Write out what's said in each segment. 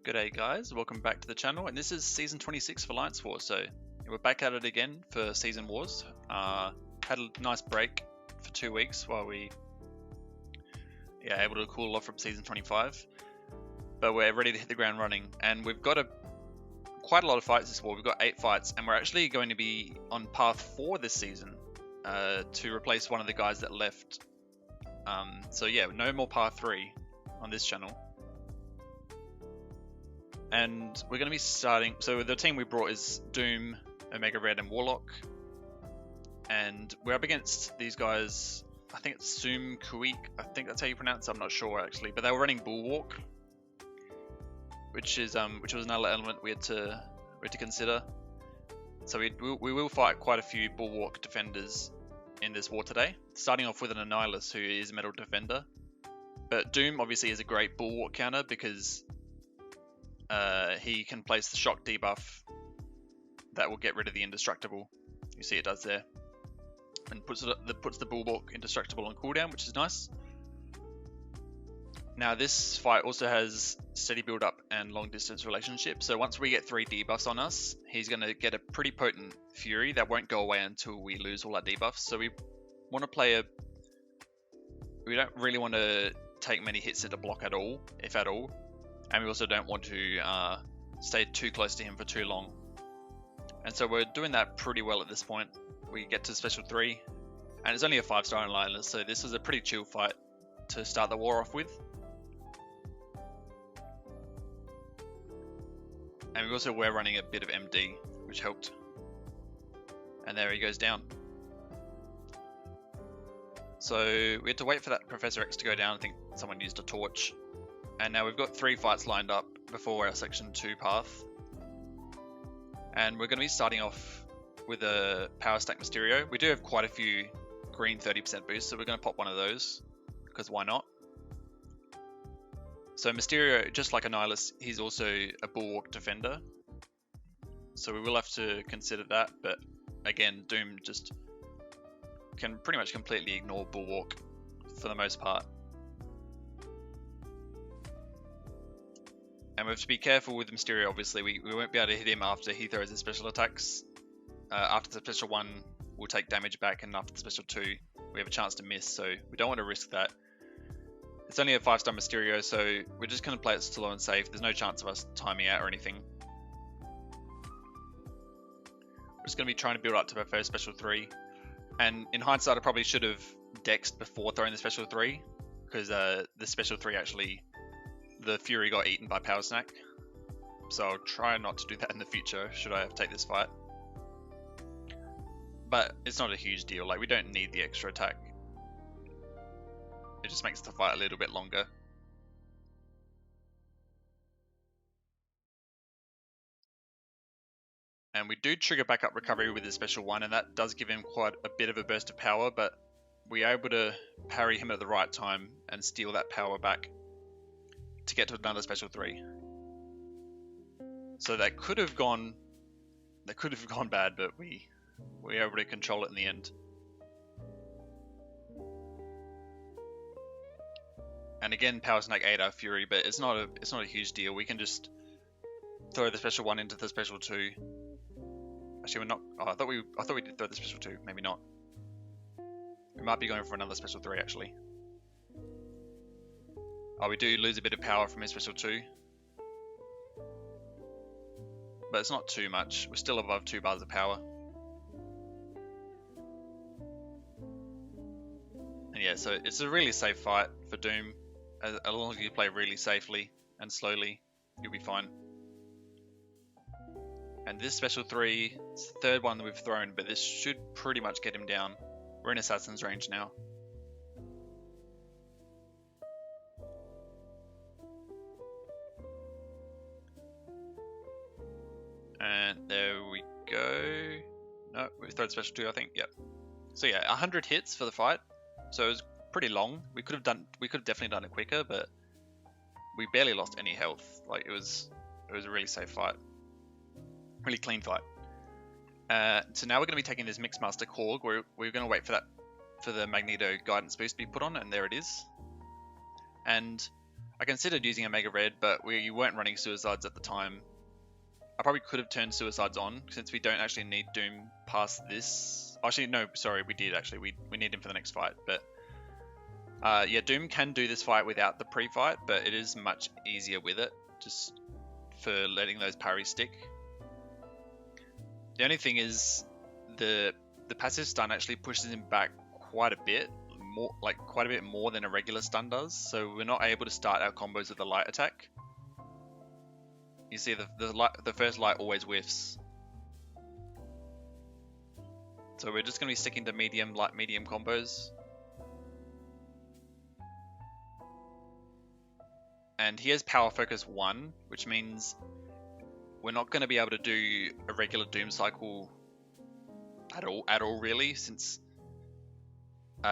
G'day guys, welcome back to the channel, and this is season 26 of Alliance Wars. So we're back at it again for season wars. Had a nice break for 2 weeks while we able to cool off from season 25, but we're ready to hit the ground running, and we've got quite a lot of fights this war. We've got 8 fights, and we're actually going to be on path 4 this season to replace one of the guys that left. So yeah, no more path 3 on this channel. And we're going to be starting, so the team we brought is Doom, Omega Red and Warlock. And we're up against these guys, I think it's Sum Kuik, I think that's how you pronounce it, I'm not sure actually. But they were running Bulwark, which was another element we had to consider. So we will fight quite a few Bulwark defenders in this war today. Starting off with an Annihilus, who is a metal defender. But Doom obviously is a great Bulwark counter because he can place the shock debuff that will get rid of the indestructible. You see it does there, and puts the Bulwark indestructible on cooldown, which is nice. Now this fight also has steady build up and long distance relationship. So once we get 3 debuffs on us, he's going to get a pretty potent fury that won't go away until we lose all our debuffs. So we want to play we don't really want to take many hits into block at all, if at all. And we also don't want to stay too close to him for too long. And so we're doing that pretty well at this point. We get to special 3, and it's only a 5-star Annihilus, so this is a pretty chill fight to start the war off with. And we also were running a bit of MD, which helped. And there he goes down. So we had to wait for that Professor X to go down. I think someone used a torch. And now we've got 3 fights lined up before our section 2 path. And we're going to be starting off with a power stack Mysterio. We do have quite a few green 30% boosts, so we're going to pop one of those, because why not? So Mysterio, just like Annihilus, he's also a Bulwark defender. So we will have to consider that, but again, Doom just can pretty much completely ignore Bulwark for the most part. And we have to be careful with Mysterio, obviously. We won't be able to hit him after he throws his special attacks. After the special 1, we'll take damage back, and after the special 2, we have a chance to miss, so we don't want to risk that. It's only a 5-star Mysterio, so we're just going to play it slow and safe. There's no chance of us timing out or anything. We're just going to be trying to build up to our first special 3. And in hindsight, I probably should have dexed before throwing the special 3, because the special 3 actually... the Fury got eaten by Power Snack, so I'll try not to do that in the future should I have to take this fight. But it's not a huge deal, like we don't need the extra attack. It just makes the fight a little bit longer. And we do trigger backup recovery with his special 1, and that does give him quite a bit of a burst of power, but we are able to parry him at the right time and steal that power back to get to another special 3. So that could have gone bad, but we were able to control it in the end. And again, Power Snake ate our Fury, but it's not a huge deal. We can just throw the special 1 into the special 2. Actually, we're not. Oh, I thought we did throw the special 2. Maybe not. We might be going for another special 3 actually. Oh, we do lose a bit of power from his special 2. But it's not too much. We're still above 2 bars of power. And yeah, so it's a really safe fight for Doom. As long as you play really safely and slowly, you'll be fine. And this special 3, it's the 3rd one that we've thrown, but this should pretty much get him down. We're in Assassin's range now. And there we go. No, we thrown special 2, I think. Yep. So yeah, 100 hits for the fight. So it was pretty long. We could have definitely done it quicker, but we barely lost any health. Like it was a really safe fight, really clean fight. So now we're going to be taking this Mixmaster Korg. We're going to wait for the Magneto guidance boost to be put on, and there it is. And I considered using Omega Red, but we weren't running Suicides at the time. I probably could have turned Suicides on, since we don't actually need Doom past this. Actually, no, sorry, we did actually. We need him for the next fight, but... yeah, Doom can do this fight without the pre-fight, but it is much easier with it, just for letting those parries stick. The only thing is, the passive stun actually pushes him back quite a bit, quite a bit more than a regular stun does, so we're not able to start our combos with a light attack. You see, the first light always whiffs. So we're just going to be sticking to medium, light, medium combos. And he has Power Focus 1, which means we're not going to be able to do a regular Doom cycle at all really, since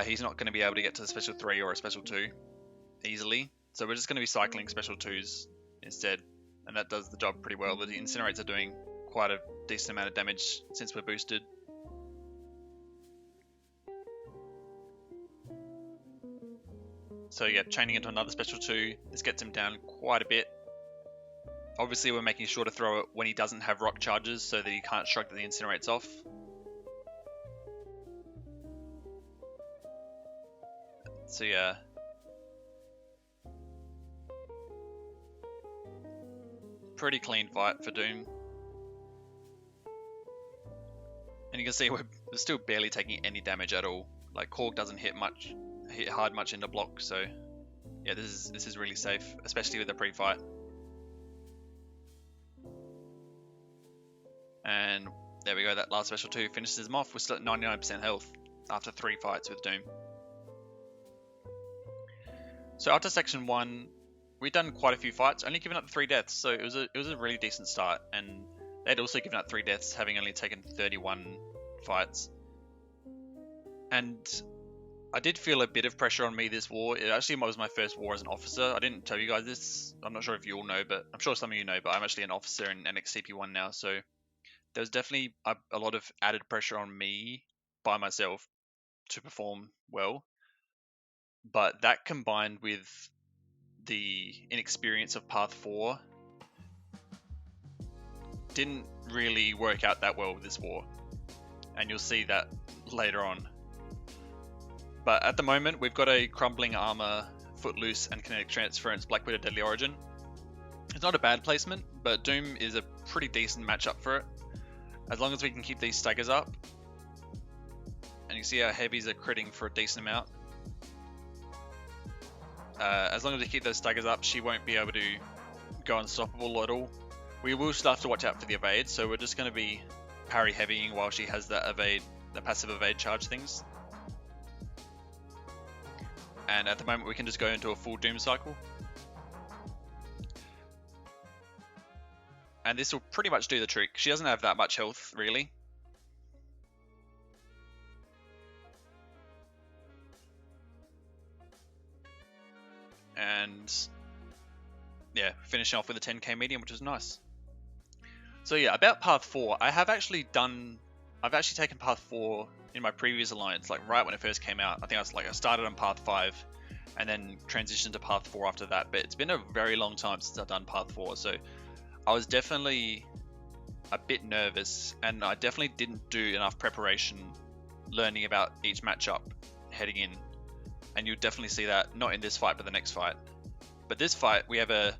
he's not going to be able to get to a Special 3 or a Special 2 easily. So we're just going to be cycling Special 2s instead, and that does the job pretty well. The Incinerates are doing quite a decent amount of damage since we're boosted. So yeah, chaining into another Special 2, this gets him down quite a bit. Obviously we're making sure to throw it when he doesn't have rock charges so that he can't shrug the Incinerates off. So yeah. Pretty clean fight for Doom. And you can see we're still barely taking any damage at all. Like, Korg doesn't hit hard much into block, so yeah, this is really safe, especially with the pre-fight. And there we go, that last Special 2 finishes him off. We're still at 99% health after 3 fights with Doom. So after section 1, we'd done quite a few fights, only given up 3 deaths, so it was a really decent start, and they'd also given up 3 deaths, having only taken 31 fights. And I did feel a bit of pressure on me this war. It actually was my first war as an officer. I didn't tell you guys this. I'm not sure if you all know, but I'm sure some of you know, but I'm actually an officer in NXCP1 now, so there was definitely a lot of added pressure on me by myself to perform well. But that combined with the inexperience of Path 4 didn't really work out that well with this war. And you'll see that later on. But at the moment, we've got a Crumbling Armor, Footloose, and Kinetic Transference Black Widow Deadly Origin. It's not a bad placement, but Doom is a pretty decent matchup for it. As long as we can keep these staggers up. And you see our heavies are critting for a decent amount. As long as we keep those staggers up, she won't be able to go unstoppable at all. We will still have to watch out for the evade, so we're just going to be parry heavying while she has that evade, the passive evade charge things. And at the moment we can just go into a full Doom cycle. And this will pretty much do the trick. She doesn't have that much health, really. And yeah, finishing off with a 10k medium, which is nice. So yeah, about Path 4, I've actually taken Path 4 in my previous alliance, like right when it first came out. I think I started on Path 5 and then transitioned to Path 4 after that, but it's been a very long time since I've done Path 4, so I was definitely a bit nervous, and I definitely didn't do enough preparation learning about each matchup heading in. And you'll definitely see that, not in this fight, but the next fight. But this fight, we have a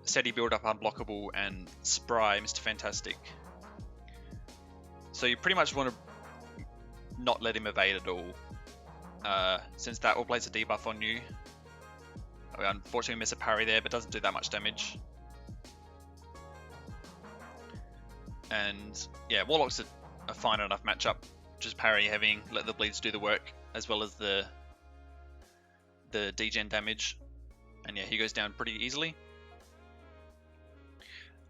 steady build-up, unblockable, and spry Mr. Fantastic. So you pretty much want to not let him evade at all, since that will place a debuff on you. We unfortunately miss a parry there, but doesn't do that much damage. And yeah, Warlock's a fine enough matchup. Just parry heavying, let the bleeds do the work, as well as the degen damage. And yeah, he goes down pretty easily.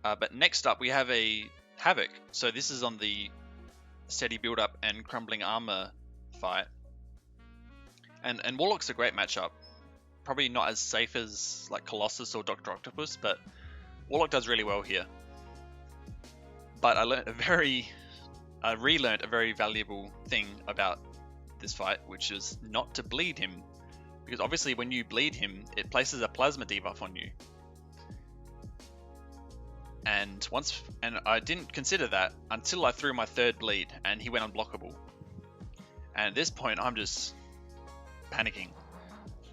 But next up we have a Havok. So this is on the steady build up and crumbling armor fight. And Warlock's a great matchup. Probably not as safe as like Colossus or Dr. Octopus, but Warlock does really well here. But I relearned a very valuable thing about this fight, which is not to bleed him. because obviously when you bleed him, it places a plasma debuff on you. And I didn't consider that until I threw my third bleed and he went unblockable. And at this point, I'm just panicking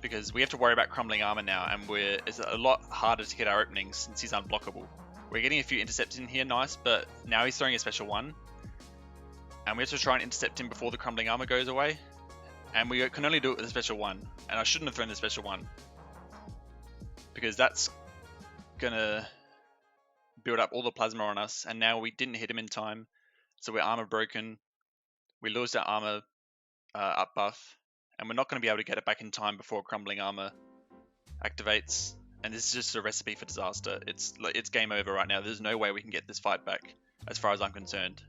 because we have to worry about crumbling armor now, and it's a lot harder to get our openings since he's unblockable. We're getting a few intercepts in here, nice, but now he's throwing a special one, and we have to try and intercept him before the crumbling armor goes away, and we can only do it with a special one. And I shouldn't have thrown the special one because that's gonna build up all the plasma on us, and now we didn't hit him in time, so we're armor broken. We lose our armor up buff, and we're not going to be able to get it back in time before crumbling armor activates, and this is just a recipe for disaster. It's game over right now. There's no way we can get this fight back as far as I'm concerned.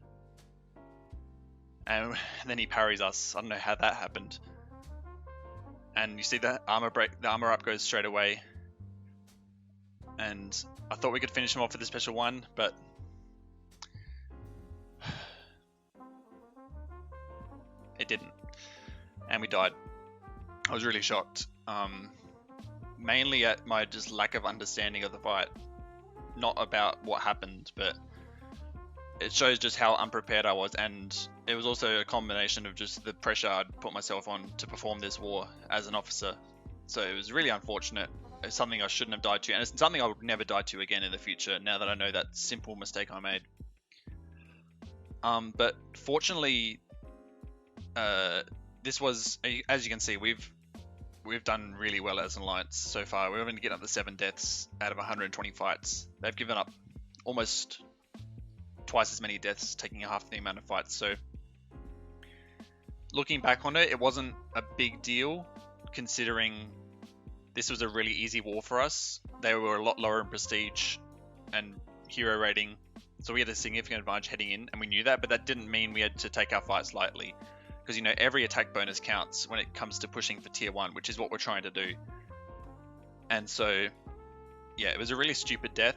And then he parries us. I don't know how that happened. And you see the armor up goes straight away, and I thought we could finish him off with a special one, but it didn't, and we died. I was really shocked, mainly at my just lack of understanding of the fight, not about what happened, but it shows just how unprepared I was, and it was also a combination of just the pressure I'd put myself on to perform this war as an officer. So it was really unfortunate. It's something I shouldn't have died to, and it's something I would never die to again in the future, now that I know that simple mistake I made. But fortunately, this was, as you can see, we've done really well as an alliance so far. We're going to get up to 7 deaths out of 120 fights. They've given up almost twice as many deaths, taking half the amount of fights. So looking back on it, it wasn't a big deal, considering this was a really easy war for us. They were a lot lower in prestige and hero rating, so we had a significant advantage heading in, and we knew that, but that didn't mean we had to take our fights lightly, because, you know, every attack bonus counts when it comes to pushing for tier 1, which is what we're trying to do. And so, yeah, it was a really stupid death,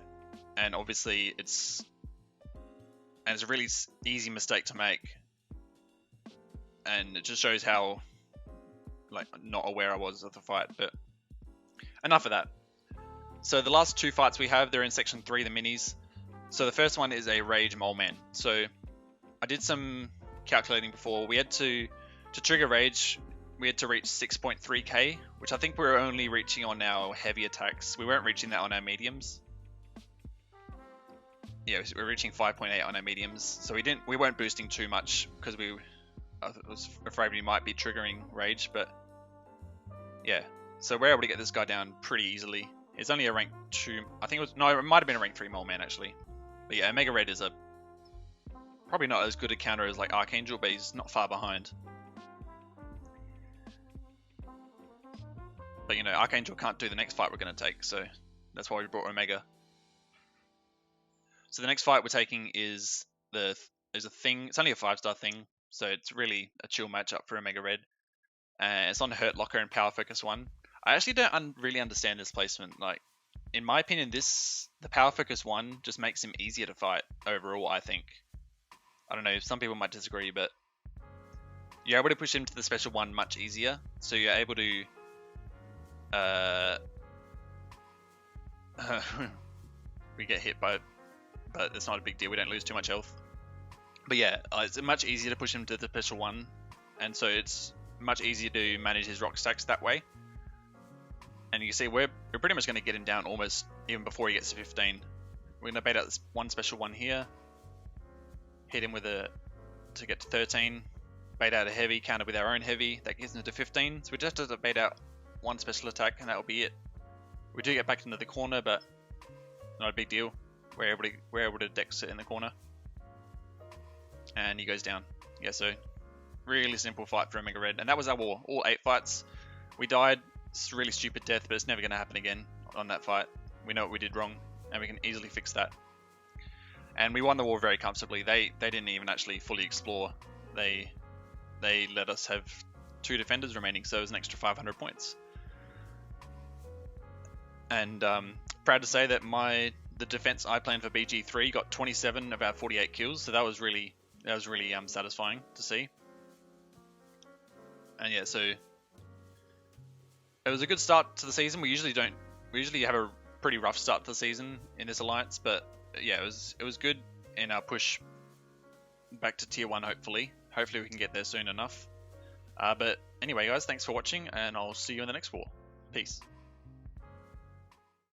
and obviously it's a really easy mistake to make, and it just shows how, like, not aware I was of the fight. But enough of that. So the last 2 fights we have, they're in section 3, the minis. So the first one is a Rage Mole Man. So I did some calculating before. We had to trigger Rage, we had to reach 6.3k, which I think we were only reaching on our heavy attacks. We weren't reaching that on our mediums. Yeah, we're reaching 5.8 on our mediums. So we weren't boosting too much because I was afraid we might be triggering Rage, but yeah. So we're able to get this guy down pretty easily. It's only a rank 2, I think it might have been a rank 3 Mole Man actually. But yeah, Omega Red is probably not as good a counter as like Archangel, but he's not far behind. But you know, Archangel can't do the next fight we're going to take, so that's why we brought Omega. So the next fight we're taking is a thing. It's only a 5-star thing, so it's really a chill matchup for Omega Red. It's on Hurt Locker and Power Focus 1. I actually don't really understand this placement. Like, in my opinion, the Power Focus 1 just makes him easier to fight overall, I think. I don't know, some people might disagree, but you're able to push him to the special 1 much easier. So you're able to we get hit by, but it's not a big deal, we don't lose too much health. But yeah, it's much easier to push him to the special 1, and so it's much easier to manage his rock stacks that way. And you see, we're pretty much going to get him down almost even before he gets to 15. We're going to bait out this 1 special 1 here, hit him with to get to 13, bait out a heavy, counter with our own heavy, that gets him to 15. So we just have to bait out 1 special attack, and that will be it. We do get back into the corner, but not a big deal. We're able to dex it in the corner, and he goes down. Yeah, so really simple fight for Omega Red, and that was our war. All 8 fights. We died. It's a really stupid death, but it's never going to happen again on that fight. We know what we did wrong, and we can easily fix that. And we won the war very comfortably. They didn't even actually fully explore. They let us have 2 defenders remaining, so it was an extra 500 points. And proud to say that the defense I planned for BG3 got 27 of our 48 kills, so that was really satisfying to see. And yeah, so it was a good start to the season. We usually have a pretty rough start to the season in this alliance, but yeah, it was good in our push back to tier 1. Hopefully we can get there soon enough. But anyway, guys, thanks for watching, and I'll see you in the next war. Peace.